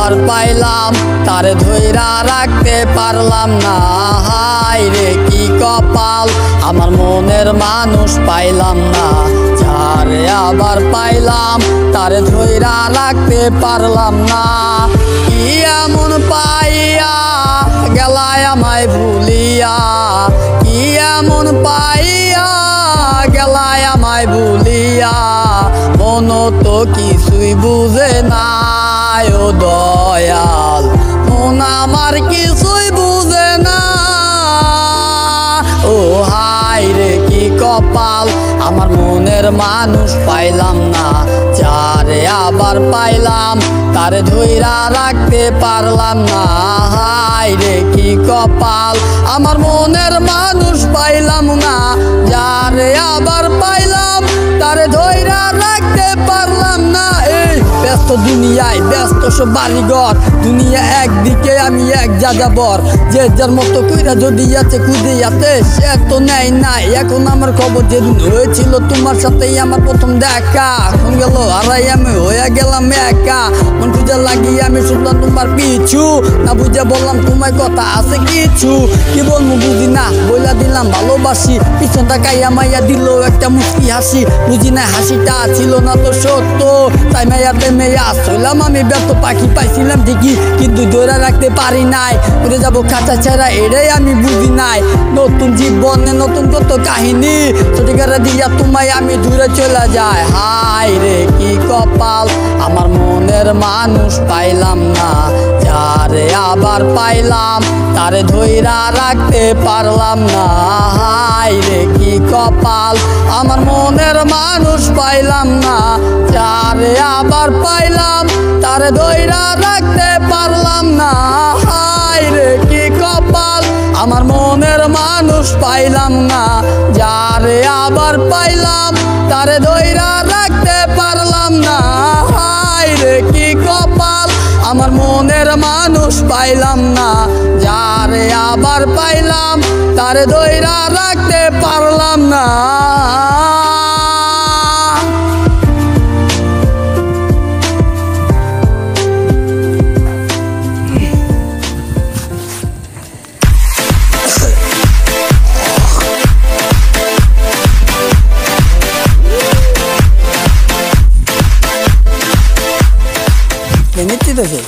আবার পাইলাম তারে ধইরা রাখতে পারলাম না। হায় রে কি কপাল, আমার মনের মানুষ পাইলাম না। যারে আবার পাইলাম তারে ধইরা রাখতে পারলাম না। কি এমন পাইয়া গেলায় আমায় ভুলিয়া, কি এমন পাইয়া গেলায় আমায় ভুলিয়া। মন তো কিছুই বুঝে না ও দয়াল, মন আমার কিছুই বুঝে না। ও হায় রে কি কপাল, আমার মনের মানুষ পাইলাম না। যারে আবার পাইলাম তারে ধইরা রাখতে পারলাম না। হায় রে কি কপাল, আমার মনের মানুষ পাইলাম না। যারে আবার পাইলাম তারে ধইরা রাখতে পারলাম না। এই ব্যস্ত দুনিয়ায় ব্যস্ত সব বাড়িঘর, দুনিয়া একদিকে আমি এক যাযাবর। যে যার মতো কইরা যদি আছে খুঁজে আছে, সে তো নেয় নাই এখন আমার খবর। যেদিন হয়েছিল তোমার সাথেই আমার প্রথম দেখা, এখন গেল হারাই আমি হয়ে গেলাম একা। মন খুঁজে লাগিয়ে আমি শুনলাম তোমার পিছু, না বুঝে বললাম তোমার কথা আছে কিছু। কি বলবো বুঝি না বইলা দিলাম ভালোবাসি, পিছন তাকাইয়া মাইয়া দিল একটা মুস্কি হাসি। বুঝি না হাসিটা ছিল না তো সত্য, তাই মাইয়াতে মেয়া আসলাম আমি ব্যর্থ। পাখি পাইছিলাম ঠিকই কিন্তু ধরে রাখতে পারি নাই, উড়ে যাবো খাঁচা ছেড়া এটাই আমি বুঝি নাই। নতুন জীবনে নতুন কত কাহিনী, সঠিকারা দিয়া তোমায় আমি দূরে চলে যাই। হায় রে কি কপাল, আমার মনের মানুষ পাইলাম না। যারে আবার পাইলাম তারে ধইরা রাখতে পারলাম না। হায় রে কি কপাল, আমার মনের মানুষ পাইলাম না। যারে আবার পাইলাম তারে ধইরা রাখতে পারলাম না। হায় রে কি কপাল, আমার মনের মানুষ পাইলাম না। যারে আবার পাইলাম তারে ধইরা রাখতে পারলাম না। হায় রে কি কপাল, আমার মনের মানুষ পাইলাম না। যারে আবার পাইলাম তারে ধইরা রাখতে পারলাম না। নিশ্চিত আছে।